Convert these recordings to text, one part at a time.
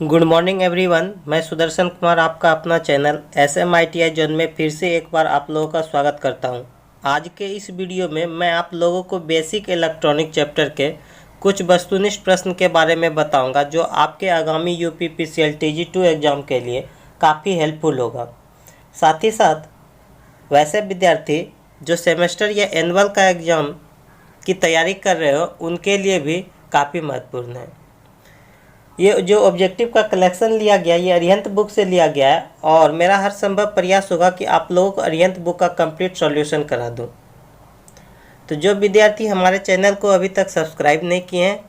Good morning everyone. मैं सुदर्शन कुमार आपका अपना चैनल SMITI जोन में फिर से एक बार आप लोगों का स्वागत करता हूं। आज के इस वीडियो में मैं आप लोगों को बेसिक इलेक्ट्रॉनिक चैप्टर के कुछ वस्तुनिष्ठ प्रश्न के बारे में बताऊंगा जो आपके आगामी UPPCL TG2 एग्ज़ाम के लिए काफ़ी हेल्पफुल होगा। साथ ही साथ वैसे विद्यार्थी जो सेमेस्टर या एनुअल का एग्ज़ाम की तैयारी कर रहे हो उनके लिए भी काफ़ी महत्वपूर्ण है। ये जो ऑब्जेक्टिव का कलेक्शन लिया गया ये अरिहंत बुक से लिया गया है और मेरा हर संभव प्रयास होगा कि आप लोगों को अरिहंत बुक का कंप्लीट सॉल्यूशन करा दूं। तो जो विद्यार्थी हमारे चैनल को अभी तक सब्सक्राइब नहीं किए हैं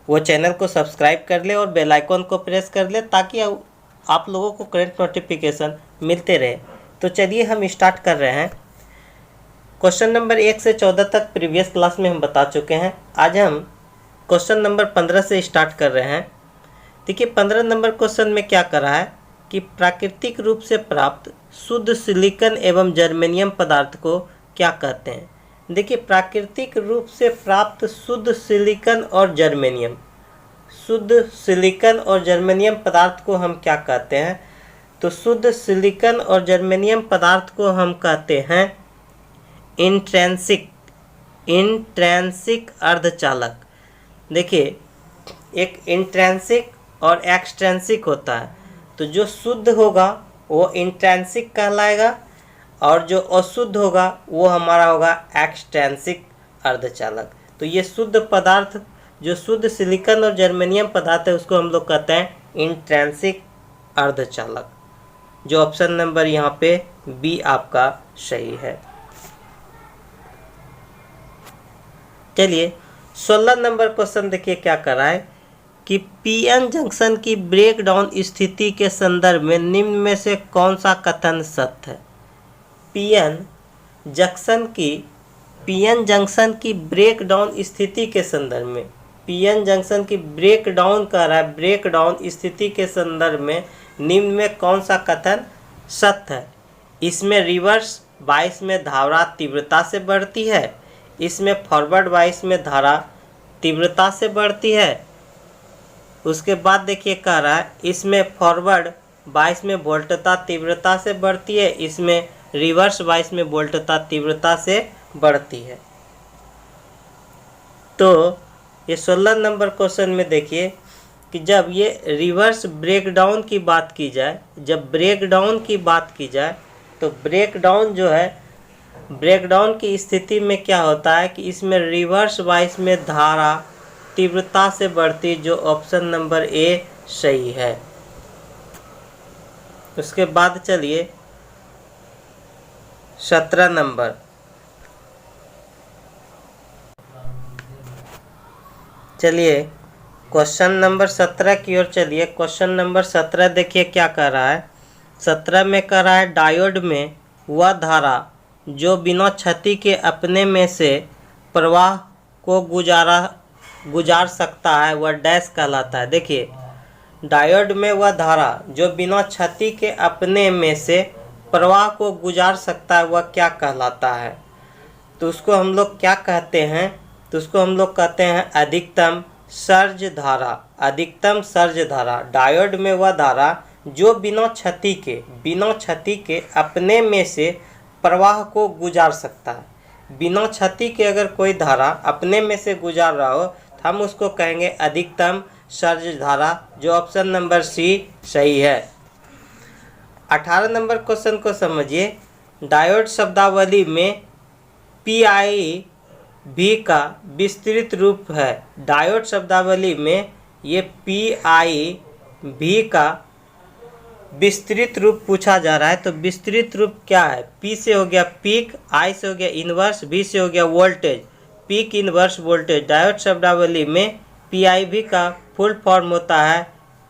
वो चैनल को सब्सक्राइब कर ले और बेल आइकन को प्रेस कर ले ताकि आप लोगों को करंट नोटिफिकेशन मिलते रहे। तो चलिए हम स्टार्ट कर रहे हैं। क्वेश्चन नंबर 1 से 14 तक प्रीवियस क्लास में हम बता चुके हैं। आज हम क्वेश्चन नंबर 15 से स्टार्ट कर रहे हैं। देखिए 15 नंबर क्वेश्चन में क्या करा है कि प्राकृतिक रूप से प्राप्त शुद्ध सिलिकॉन एवं जर्मेनियम पदार्थ को क्या कहते हैं। देखिए प्राकृतिक रूप से प्राप्त शुद्ध सिलिकॉन और जर्मेनियम, शुद्ध सिलिकॉन और जर्मेनियम पदार्थ को हम क्या कहते हैं। तो शुद्ध सिलिकॉन और जर्मेनियम पदार्थ को हम कहते हैं इंट्रेंसिक अर्धचालक। देखिए एक इंट्रेंसिक और एक्सट्रेंसिक होता है। तो जो शुद्ध होगा वो इंट्रेंसिक कहलाएगा और जो अशुद्ध होगा वो हमारा होगा एक्सट्रेंसिक अर्धचालक। तो ये शुद्ध पदार्थ जो शुद्ध सिलिकॉन और जर्मेनियम पदार्थ है उसको हम लोग कहते हैं इंट्रेंसिक अर्धचालक, जो ऑप्शन नंबर यहाँ पे बी आपका सही है। चलिए 16 नंबर क्वेश्चन देखिए क्या कर रहा है कि पीएन जंक्शन की ब्रेकडाउन स्थिति के संदर्भ में निम्न में से कौन सा कथन सत्य है। पीएन जंक्शन की ब्रेकडाउन स्थिति के संदर्भ में, पीएन जंक्शन की ब्रेकडाउन कर रहा है, ब्रेकडाउन स्थिति के संदर्भ में निम्न में कौन सा कथन सत्य है। इसमें रिवर्स बाइस में धारा तीव्रता से बढ़ती है, इसमें फॉरवर्ड बाइस में धारा तीव्रता से बढ़ती है। उसके बाद देखिए कह रहा है इसमें फॉरवर्ड बाइस में वोल्टता तीव्रता से बढ़ती है, इसमें रिवर्स बाइस में वोल्टता तीव्रता से बढ़ती है। तो ये 16 नंबर क्वेश्चन में देखिए कि जब ये रिवर्स ब्रेकडाउन की बात की जाए, जब ब्रेकडाउन की बात की जाए तो ब्रेकडाउन जो है, ब्रेकडाउन की स्थिति में क्या होता है कि इसमें रिवर्स बाइस में धारा तीव्रता से बढ़ती, जो ऑप्शन नंबर ए सही है। उसके बाद चलिए 17 नंबर, चलिए क्वेश्चन नंबर 17 की ओर चलिए। क्वेश्चन नंबर 17 देखिए क्या कर रहा है। 17 में कर रहा है डायोड में वह धारा जो बिना क्षति के अपने में से प्रवाह को गुजार सकता है वह डैश कहलाता है। देखिए डायोड में वह धारा जो बिना क्षति के अपने में से प्रवाह को गुजार सकता है वह क्या कहलाता है। तो उसको हम लोग क्या कहते हैं, तो उसको हम लोग कहते हैं अधिकतम सर्ज धारा। अधिकतम सर्ज धारा, डायोड में वह धारा जो बिना क्षति के अपने में से प्रवाह को गुजार सकता है। बिना क्षति के अगर कोई धारा अपने में से गुजार रहा हो तो हम उसको कहेंगे अधिकतम सर्ज धारा, जो ऑप्शन नंबर सी सही है। 18 नंबर क्वेश्चन को समझिए। डायोड शब्दावली में PIV का विस्तृत रूप है। डायोड शब्दावली में ये PIV का विस्तृत रूप पूछा जा रहा है। तो विस्तृत रूप क्या है। P से हो गया पीक, I से हो गया इन्वर्स, V से हो गया voltage, peak inverse voltage. Diode शब्दावली में PIV का फुल फॉर्म होता है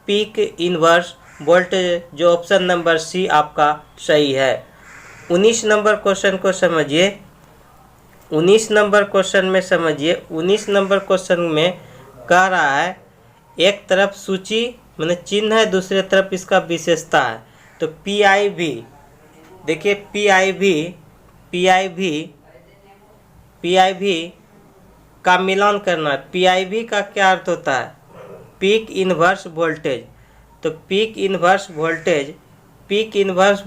पीक इन्वर्स वोल्टेज, जो ऑप्शन नंबर सी आपका सही है। 19 नंबर क्वेश्चन को समझिए। 19 नंबर क्वेश्चन में समझिए। 19 नंबर क्वेश्चन में कह रहा है एक तरफ सूची मैंने चिन्ह है, दूसरे तरफ इसका विशेषता है। तो PIV देखिए PIV का मिलान करना है। PIV का क्या अर्थ होता है, पीक इन्वर्स वोल्टेज। तो पीक इन्वर्स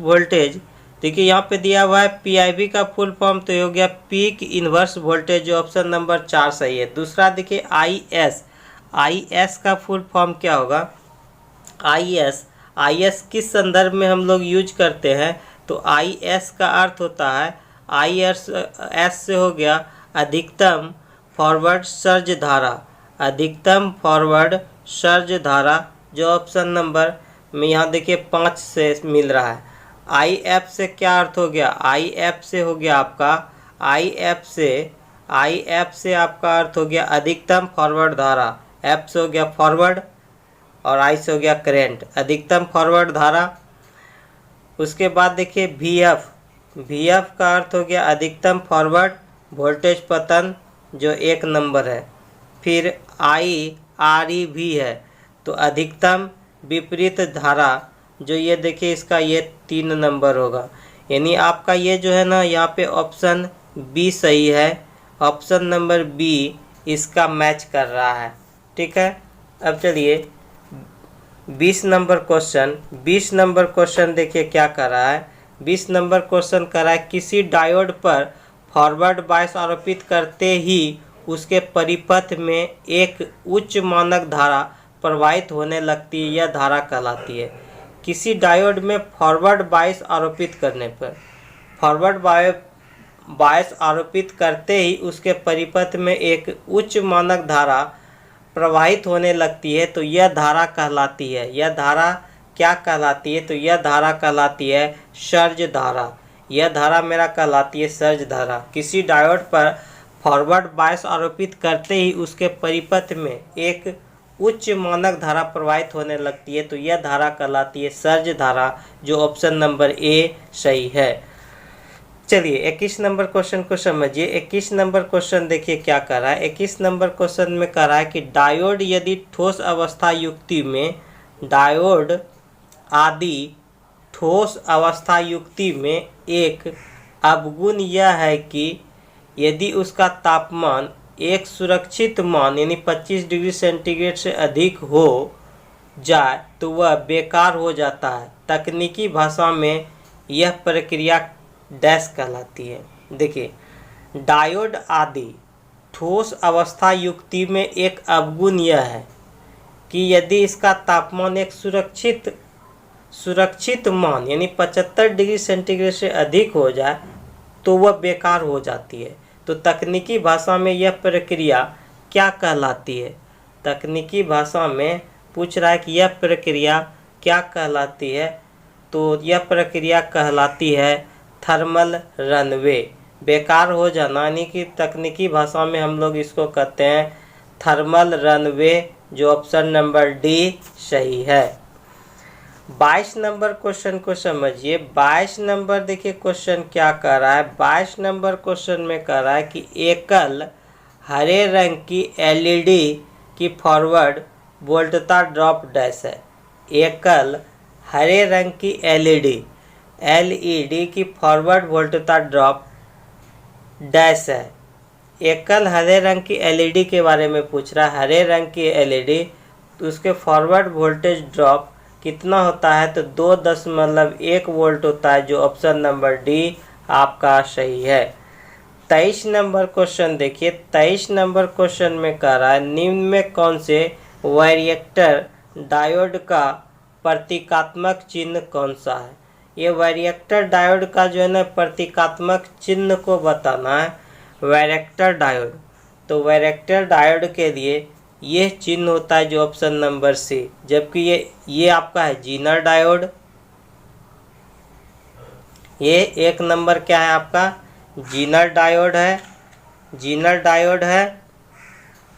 वोल्टेज देखिए यहाँ पे दिया हुआ है पीआईवी का फुल फॉर्म, तो ये हो गया पीक इन्वर्स वोल्टेज, जो ऑप्शन नंबर 4 सही है। दूसरा देखिए आईएस का फुल फॉर्म क्या होगा। आईएस किस संदर्भ में हम लोग यूज करते हैं, तो आईएस का अर्थ होता है, आईएस से हो गया अधिकतम फॉरवर्ड सर्ज धारा, अधिकतम फॉरवर्ड सर्ज धारा, जो ऑप्शन नंबर में यहाँ देखिए 5 से मिल रहा है। आईएफ से क्या अर्थ हो गया, आईएफ से हो गया आपका, आईएफ से आपका अर्थ हो गया अधिकतम फॉरवर्ड धारा, एफ से हो गया फॉरवर्ड और आई से हो गया करंट, अधिकतम फॉरवर्ड धारा। उसके बाद देखिए वीएफ का अर्थ हो गया अधिकतम फॉरवर्ड वोल्टेज पतन, जो 1 नंबर है। फिर आरई है तो अधिकतम विपरीत धारा, जो ये देखिए इसका ये 3 नंबर होगा। यानी आपका ये जो है ना यहाँ पे ऑप्शन बी सही है, ऑप्शन नंबर बी इसका मैच कर रहा है। ठीक है, अब चलिए 20 नंबर क्वेश्चन देखिए क्या कर रहा है। 20 नंबर क्वेश्चन कर रहा है किसी डायोड पर फॉरवर्ड बायस आरोपित करते ही उसके परिपथ में एक उच्च मानक धारा प्रवाहित होने लगती है, यह धारा कहलाती है। किसी डायोड में फॉरवर्ड बायस आरोपित करने पर, फॉरवर्ड बायस आरोपित करते ही उसके परिपथ में एक उच्च मानक धारा प्रवाहित होने लगती है, तो यह धारा कहलाती है। यह धारा क्या कहलाती है, तो यह धारा कहलाती है सर्ज धारा। यह धारा मेरा कहलाती है सर्ज धारा। किसी डायोड पर फॉरवर्ड बायस आरोपित करते ही उसके परिपथ में एक उच्च मानक धारा प्रवाहित होने लगती है, तो यह धारा कहलाती है सर्ज धारा, जो ऑप्शन नंबर ए सही है। चलिए 21 नंबर क्वेश्चन को समझिए। 21 नंबर क्वेश्चन देखिए क्या कर रहा है। 21 नंबर क्वेश्चन में कह रहा है कि डायोड यदि ठोस अवस्था युक्ति में, डायोड आदि ठोस अवस्था युक्ति में एक अवगुण यह है कि यदि उसका तापमान एक सुरक्षित मान यानी 25 डिग्री सेंटीग्रेड से अधिक हो जाए तो वह बेकार हो जाता है। तकनीकी भाषा में यह प्रक्रिया डैश कहलाती है। देखिए डायोड आदि ठोस अवस्था युक्ति में एक अवगुण यह है कि यदि इसका तापमान एक सुरक्षित मान यानी 75 डिग्री सेंटीग्रेड से अधिक हो जाए तो वह बेकार हो जाती है। तो तकनीकी भाषा में यह प्रक्रिया क्या कहलाती है, तकनीकी भाषा में पूछ रहा है कि यह प्रक्रिया क्या कहलाती है, तो यह प्रक्रिया कहलाती है थर्मल रनवे। बेकार हो जाना यानी कि तकनीकी भाषा में हम लोग इसको कहते हैं थर्मल रनवे, जो ऑप्शन नंबर डी सही है। 22 नंबर क्वेश्चन को समझिए। 22 नंबर देखिए क्वेश्चन क्या कर रहा है। 22 नंबर क्वेश्चन में कह रहा है कि एकल हरे रंग की एलईडी की फॉरवर्ड वोल्टता ड्रॉप डैश है। एकल हरे रंग की एलईडी की फॉरवर्ड वोल्टता ड्रॉप डैश है। एकल हरे रंग की एलईडी के बारे में पूछ रहा है। हरे रंग की एलईडी तो उसके फॉरवर्ड वोल्टेज ड्रॉप कितना होता है, तो 2.1 वोल्ट होता है, जो ऑप्शन नंबर डी आपका सही है। 23 नंबर क्वेश्चन देखिए। 23 नंबर क्वेश्चन में कह रहा है निम्न में कौन से वैरिएक्टर डायोड का प्रतीकात्मक चिन्ह कौन सा है। ये वैरिएक्टर डायोड का जो है ना प्रतीकात्मक चिन्ह को बताना है। वैरिएक्टर डायोड, तो वैरिएक्टर डायोड के लिए ये चिन्ह होता है, जो ऑप्शन नंबर सी। जबकि ये आपका है जीनर डायोड। ये 1 नंबर क्या है आपका जीनर डायोड है।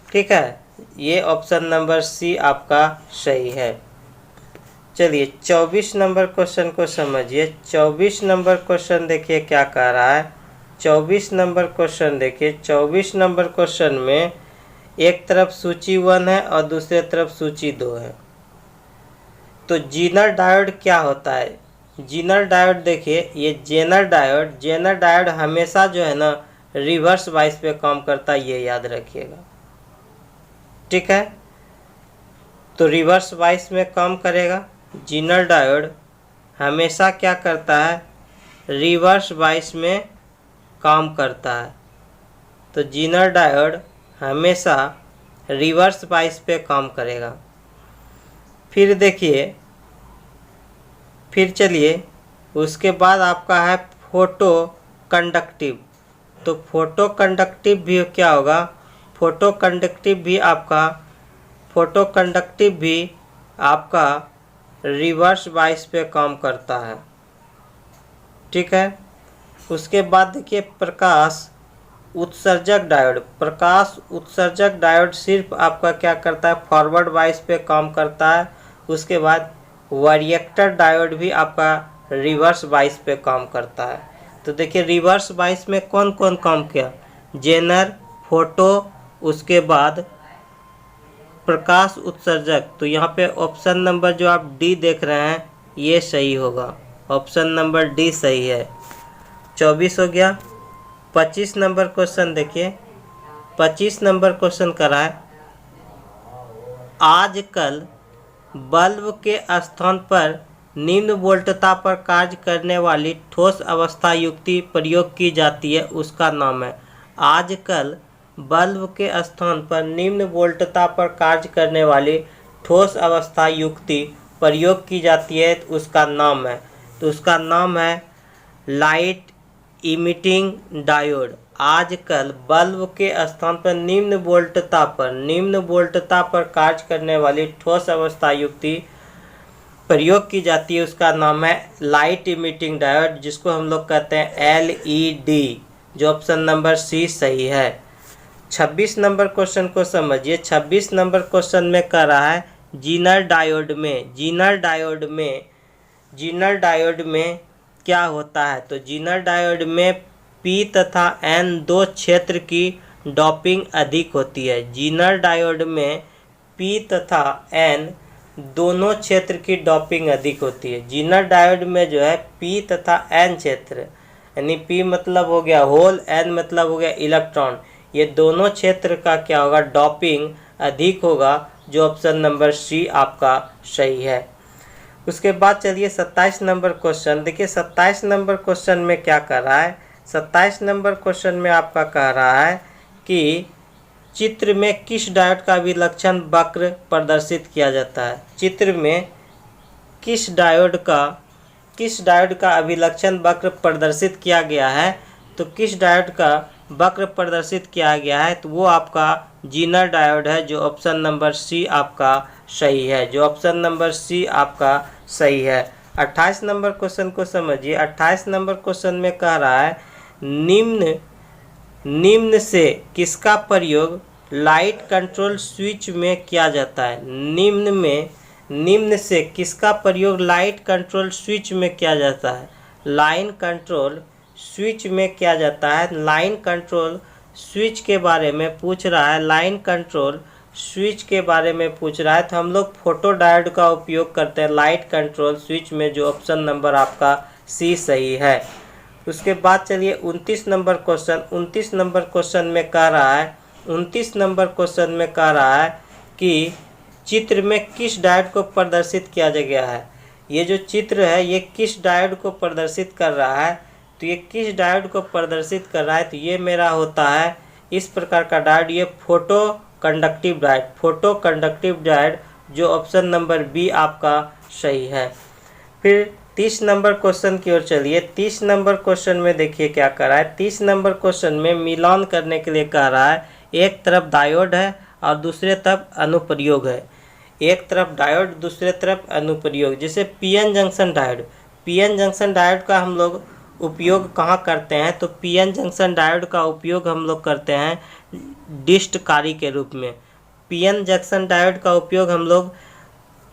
ठीक है, ये ऑप्शन नंबर सी आपका सही है। चलिए 24 नंबर क्वेश्चन को समझिए। 24 नंबर क्वेश्चन देखिए क्या कह रहा है। 24 नंबर क्वेश्चन देखिए। 24 नंबर क्वेश्चन में एक तरफ सूची 1 है और दूसरे तरफ सूची 2 है। तो जीनर डायोड क्या होता है। जीनर डायोड देखिए, ये जेनर डायोड हमेशा जो है ना रिवर्स वाइस पे काम करता है, ये याद रखिएगा। ठीक है, तो रिवर्स बाइस में काम करेगा। जीनर डायोड हमेशा क्या करता है, रिवर्स बाइस में काम करता है। तो जीनर डायोड हमेशा रिवर्स बाइस पे काम करेगा। फिर देखिए, फिर चलिए उसके बाद आपका है फोटो कंडक्टिव। तो फोटो कंडक्टिव भी क्या होगा, फोटो कंडक्टिव भी आपका रिवर्स बाइस पे काम करता है। ठीक है। उसके बाद देखिए प्रकाश उत्सर्जक डायोड। प्रकाश उत्सर्जक डायोड सिर्फ आपका क्या करता है, फॉरवर्ड बाइस पे काम करता है। उसके बाद वरिएक्टर डायोड भी आपका रिवर्स बाइस पे काम करता है। तो देखिए रिवर्स बाइस में कौन कौन काम किया, जेनर, फोटो, उसके बाद प्रकाश उत्सर्जक। तो यहाँ पे ऑप्शन नंबर जो आप डी देख रहे हैं ये सही होगा, ऑप्शन नंबर डी सही है। 24 हो गया। 25 नंबर क्वेश्चन देखिए, 25 नंबर क्वेश्चन करा है, आजकल बल्ब के स्थान पर निम्न वोल्टता पर कार्य करने वाली ठोस अवस्था युक्ति प्रयोग की जाती है, उसका नाम है। आजकल बल्ब के स्थान पर निम्न वोल्टता पर कार्य करने वाली ठोस अवस्था युक्ति प्रयोग की जाती है, उसका नाम है। तो उसका नाम है लाइट इमिटिंग डायोड। आजकल बल्ब के स्थान पर निम्न वोल्टता पर कार्य करने वाली ठोस अवस्था युक्ति प्रयोग की जाती है, उसका नाम है लाइट इमिटिंग डायोड, जिसको हम लोग कहते हैं LED, जो ऑप्शन नंबर सी सही है। 26 नंबर क्वेश्चन को समझिए। 26 नंबर क्वेश्चन में कह रहा है जीनर डायोड में क्या होता है। तो जीनर डायोड में P तथा N दो क्षेत्र की डोपिंग अधिक होती है। जीनर डायोड में P तथा N दोनों क्षेत्र की डोपिंग अधिक होती है। जीनर डायोड में जो है P तथा N क्षेत्र, यानी P मतलब हो गया होल, N मतलब हो गया इलेक्ट्रॉन, ये दोनों क्षेत्र का क्या होगा, डोपिंग अधिक होगा, जो ऑप्शन नंबर सी आपका सही है। उसके बाद चलिए 27 नंबर क्वेश्चन देखिए। 27 नंबर क्वेश्चन में क्या कर रहा है, 27 नंबर क्वेश्चन में आपका कह रहा है कि चित्र में किस डायोड का अभिलक्षण वक्र प्रदर्शित किया जाता है। चित्र में किस डायोड का अभिलक्षण वक्र प्रदर्शित किया गया है। तो किस डायोड का वक्र प्रदर्शित किया गया है, तो वो आपका जीनर डायोड है, जो ऑप्शन नंबर सी आपका सही है, 28 नंबर क्वेश्चन को समझिए। 28 नंबर क्वेश्चन में कह रहा है निम्न से किसका प्रयोग लाइट कंट्रोल स्विच में किया जाता है। निम्न से किसका प्रयोग लाइट कंट्रोल स्विच में किया जाता है। लाइन कंट्रोल स्विच में किया जाता है। लाइन कंट्रोल स्विच के बारे में पूछ रहा है, तो हम लोग फोटो डायोड का उपयोग करते हैं लाइट कंट्रोल स्विच में, जो ऑप्शन नंबर आपका सी सही है। उसके बाद चलिए 29 नंबर क्वेश्चन में कह रहा है कि चित्र में किस डायोड को प्रदर्शित किया गया है। ये जो चित्र है ये किस डायोड को प्रदर्शित कर रहा है, तो ये किस डायोड को प्रदर्शित कर रहा है, तो ये मेरा होता है इस प्रकार का डायोड, ये फोटो कंडक्टिव डायोड, जो ऑप्शन नंबर बी आपका सही है। फिर 30 नंबर क्वेश्चन की ओर चलिए। 30 नंबर क्वेश्चन में देखिए क्या कर रहा है। 30 नंबर क्वेश्चन में मिलान करने के लिए कह रहा है, एक तरफ डायोड है और दूसरे तरफ अनुप्रयोग है। एक तरफ डायोड, दूसरे तरफ अनुप्रयोग। जैसे पीएन जंक्शन डायोड का हम लोग उपयोग कहाँ करते हैं, तो पीएन जंक्शन डायोड का उपयोग हम लोग करते हैं डिस्टकारी के रूप में। पीएन जंक्शन डायोड का उपयोग हम लोग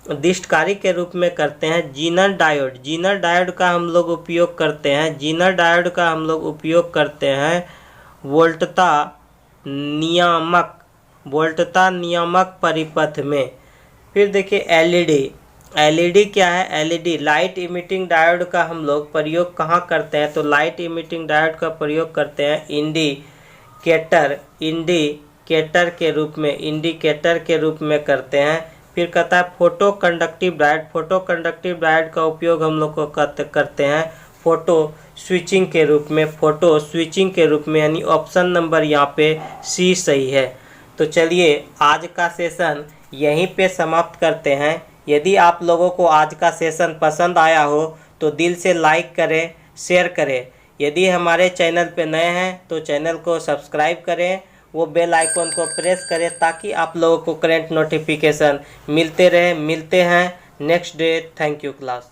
डिस्टकारी के रूप में करते हैं। जीनर डायोड का हम लोग उपयोग करते हैं वोल्टता नियामक परिपथ में। फिर देखिए एलईडी क्या है। एलईडी लाइट इमिटिंग डायोड का हम लोग प्रयोग कहाँ करते हैं, तो लाइट इमिटिंग डायोड का प्रयोग करते हैं इंडिकेटर के रूप में करते हैं फिर कहता है photo conductive diode. Photo conductive diode का उपयोग हम लोग को करते हैं फोटो स्विचिंग के रूप में। फोटो स्विचिंग के रूप में, यानी ऑप्शन नंबर यहाँ पे सी सही है। तो चलिए आज का सेशन यहीं पे समाप्त करते हैं। यदि आप लोगों को आज का सेशन पसंद आया हो तो दिल से लाइक करें, शेयर करें। यदि हमारे चैनल पे नए हैं तो चैनल को सब्सक्राइब करें, वो बेल आइकॉन को प्रेस करें ताकि आप लोगों को करंट नोटिफिकेशन मिलते रहे। मिलते हैं next day. Thank you class.